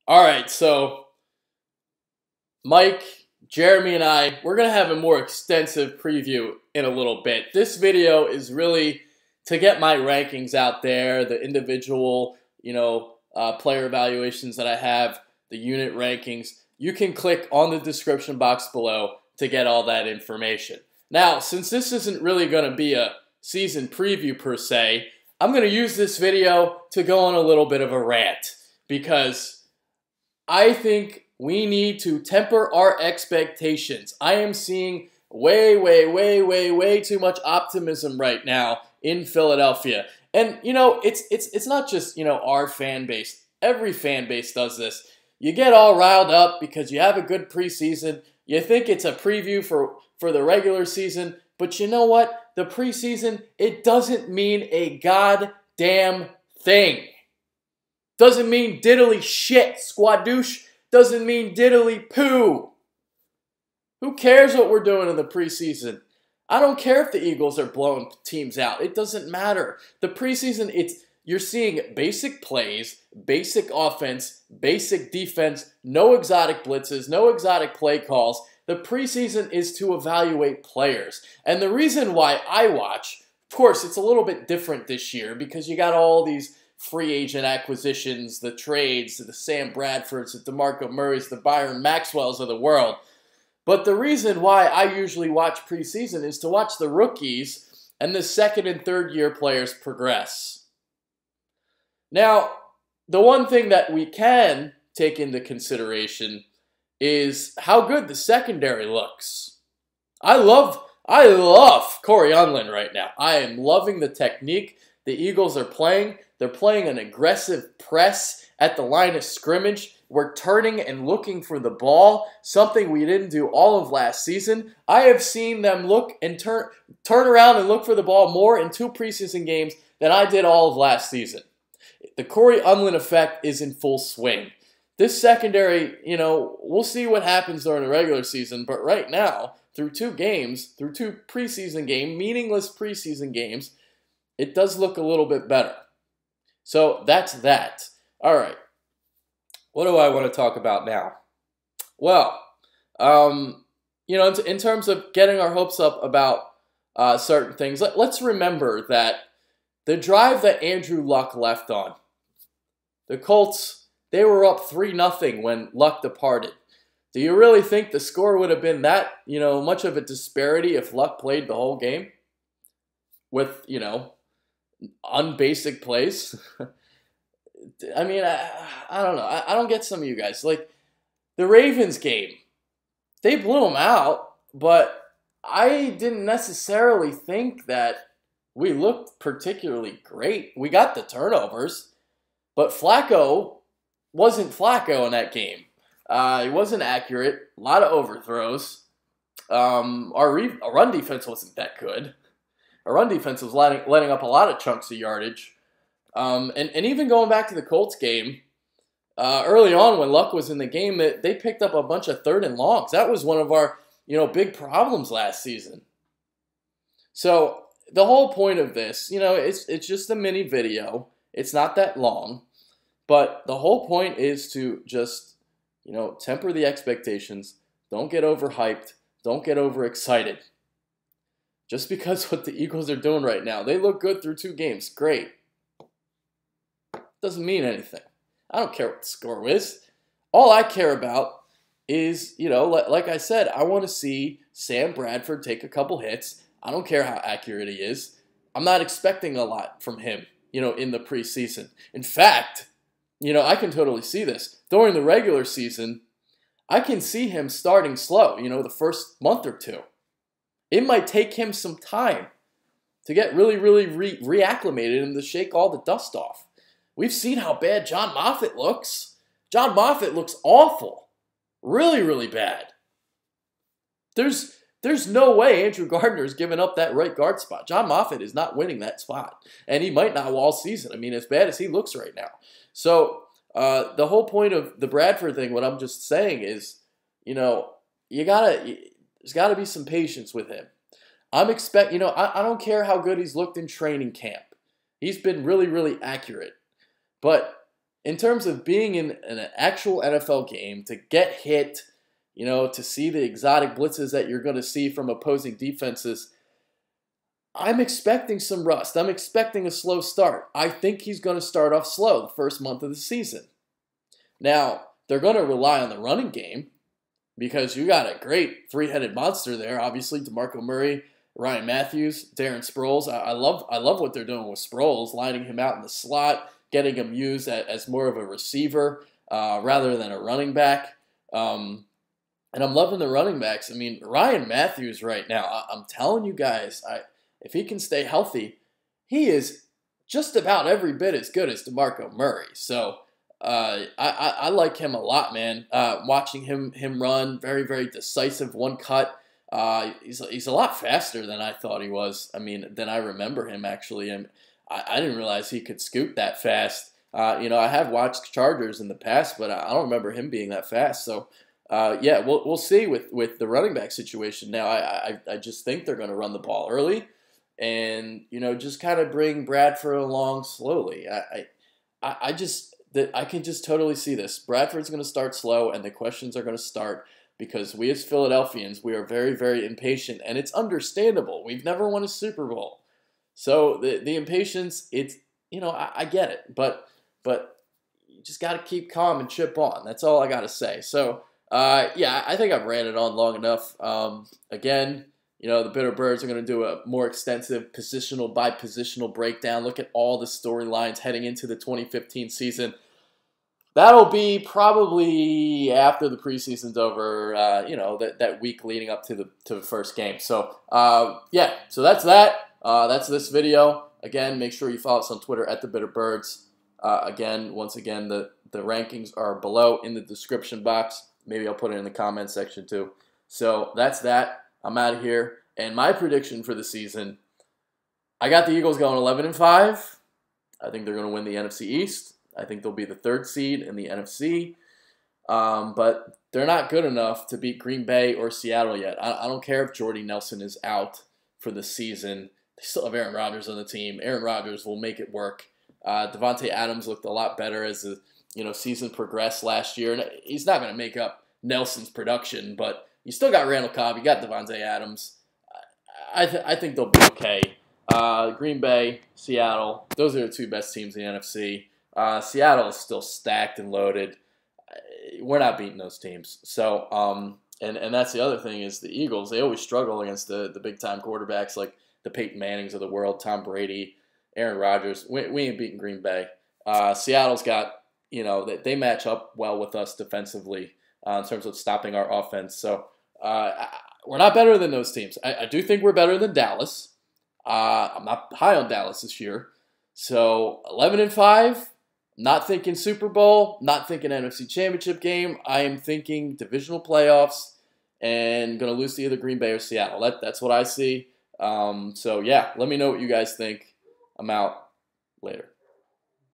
All right, so Mike, Jeremy, and we're going to have a more extensive preview in a little bit. This video is really to get my rankings out there, the individual, player evaluations that I have, the unit rankings. You can click on the description box below to get all that information. Now, since this isn't really going to be a season preview per se, I'm going to use this video to go on a little bit of a rant because I think we need to temper our expectations. I am seeing way too much optimism right now in Philadelphia. And, it's not just, our fan base. Every fan base does this. You get all riled up because you have a good preseason. You think it's a preview for the regular season. But you know what? The preseason, it doesn't mean a goddamn thing. Doesn't mean diddly shit, squadoosh. Doesn't mean diddly poo. Who cares what we're doing in the preseason? I don't care if the Eagles are blowing teams out. It doesn't matter. The preseason, you're seeing basic plays, basic offense, basic defense, no exotic blitzes, no exotic play calls. The preseason is to evaluate players. And the reason why I watch, of course, it's a little bit different this year because you got all these free agent acquisitions, the trades, the Sam Bradfords, the DeMarco Murrays, the Byron Maxwells of the world. But the reason why I usually watch preseason is to watch the rookies and the second and third year players progress. Now, the one thing that we can take into consideration is how good the secondary looks. I love Corey Unlin right now. I am loving the technique the Eagles are playing. They're playing an aggressive press at the line of scrimmage. We're turning and looking for the ball, something we didn't do all of last season. I have seen them look and turn around and look for the ball more in 2 preseason games than I did all of last season. The Corey Unlin effect is in full swing. This secondary, we'll see what happens during the regular season, but right now, through 2 preseason games, meaningless preseason games, it does look a little bit better. So that's that. All right. What do I want to talk about now? Well, in terms of getting our hopes up about certain things, let's remember that the drive that Andrew Luck left on, the Colts, they were up 3-0 when Luck departed. Do you really think the score would have been that, much of a disparity if Luck played the whole game with, unbasic plays? I mean, I don't know. I don't get some of you guys. Like, the Ravens game, they blew them out, but I didn't necessarily think that we looked particularly great. We got the turnovers, but Flacco wasn't Flacco in that game. He wasn't accurate. A lot of overthrows. Our run defense wasn't that good. Our run defense was letting up a lot of chunks of yardage. And even going back to the Colts game, early on when Luck was in the game, they picked up a bunch of 3rd and longs. That was one of our, big problems last season. So the whole point of this, it's just a mini video. It's not that long. But the whole point is to just, temper the expectations. Don't get overhyped. Don't get overexcited. Just because what the Eagles are doing right now, they look good through 2 games. Great. Doesn't mean anything. I don't care what the score is. All I care about is, like I said, I want to see Sam Bradford take a couple hits. I don't care how accurate he is. I'm not expecting a lot from him, in the preseason. In fact, I can totally see this. During the regular season, I can see him starting slow, the first month or 2. It might take him some time to get really reacclimated and to shake all the dust off. We've seen how bad John Moffitt looks. John Moffitt looks awful. Really bad. There's no way Andrew Gardner is giving up that right guard spot. John Moffitt is not winning that spot. And he might not all season. I mean, as bad as he looks right now. So, the whole point of the Bradford thing, what I'm just saying is, there's got to be some patience with him. I don't care how good he's looked in training camp. He's been really accurate. But in terms of being in an actual NFL game, to get hit, to see the exotic blitzes that you're going to see from opposing defenses, I'm expecting some rust. I'm expecting a slow start. I think he's going to start off slow the first month of the season. Now, they're going to rely on the running game because you got a great three-headed monster there. Obviously, DeMarco Murray, Ryan Mathews, Darren Sproles. I love what they're doing with Sproles, lining him out in the slot, getting him used as more of a receiver rather than a running back. And I'm loving the running backs. I mean, Ryan Mathews right now, I'm telling you guys, if he can stay healthy, he is just about every bit as good as DeMarco Murray. So I like him a lot, man. Watching him run, very, very decisive, one cut. He's a lot faster than I thought he was. I mean, than I remember him, actually. And I didn't realize he could scoot that fast. I have watched Chargers in the past, but I don't remember him being that fast. So, yeah, we'll see with the running back situation. Now, I just think they're going to run the ball early and, just kind of bring Bradford along slowly. I can just totally see this. Bradford's going to start slow, and the questions are going to start because we as Philadelphians, we are very, very impatient, and it's understandable. We've never won a Super Bowl. So the impatience, it's, I get it, but you just got to keep calm and chip on. That's all I got to say. So, yeah, I think I've ran it on long enough. Again, the Bitter Birds are going to do a more extensive positional by positional breakdown. Look at all the storylines heading into the 2015 season. That'll be probably after the preseason's over, that week leading up to the first game. So, yeah, so that's that. That's this video. Again, make sure you follow us on Twitter at @TheBitterBirds. Once again, the rankings are below in the description box. Maybe I'll put it in the comments section too. So that's that. I'm out of here. And my prediction for the season, I got the Eagles going 11-5. I think they're going to win the NFC East. I think they'll be the 3rd seed in the NFC. But they're not good enough to beat Green Bay or Seattle yet. I don't care if Jordy Nelson is out for the season. They still have Aaron Rodgers on the team. Aaron Rodgers will make it work. Devontae Adams looked a lot better as the season progressed last year. And he's not going to make up Nelson's production, but you still got Randall Cobb. You got Devontae Adams. I think they'll be okay. Green Bay, Seattle, those are the 2 best teams in the NFC. Seattle is still stacked and loaded. We're not beating those teams. So, and that's the other thing is the Eagles, they always struggle against the big-time quarterbacks like the Peyton Mannings of the world, Tom Brady, Aaron Rodgers. We ain't beating Green Bay. Seattle's got, they match up well with us defensively in terms of stopping our offense. So, we're not better than those teams. I do think we're better than Dallas. I'm not high on Dallas this year. So 11-5, not thinking Super Bowl, not thinking NFC Championship game. I am thinking divisional playoffs and going to lose to either Green Bay or Seattle. That's what I see. So yeah, let me know what you guys think. I'm out. Later.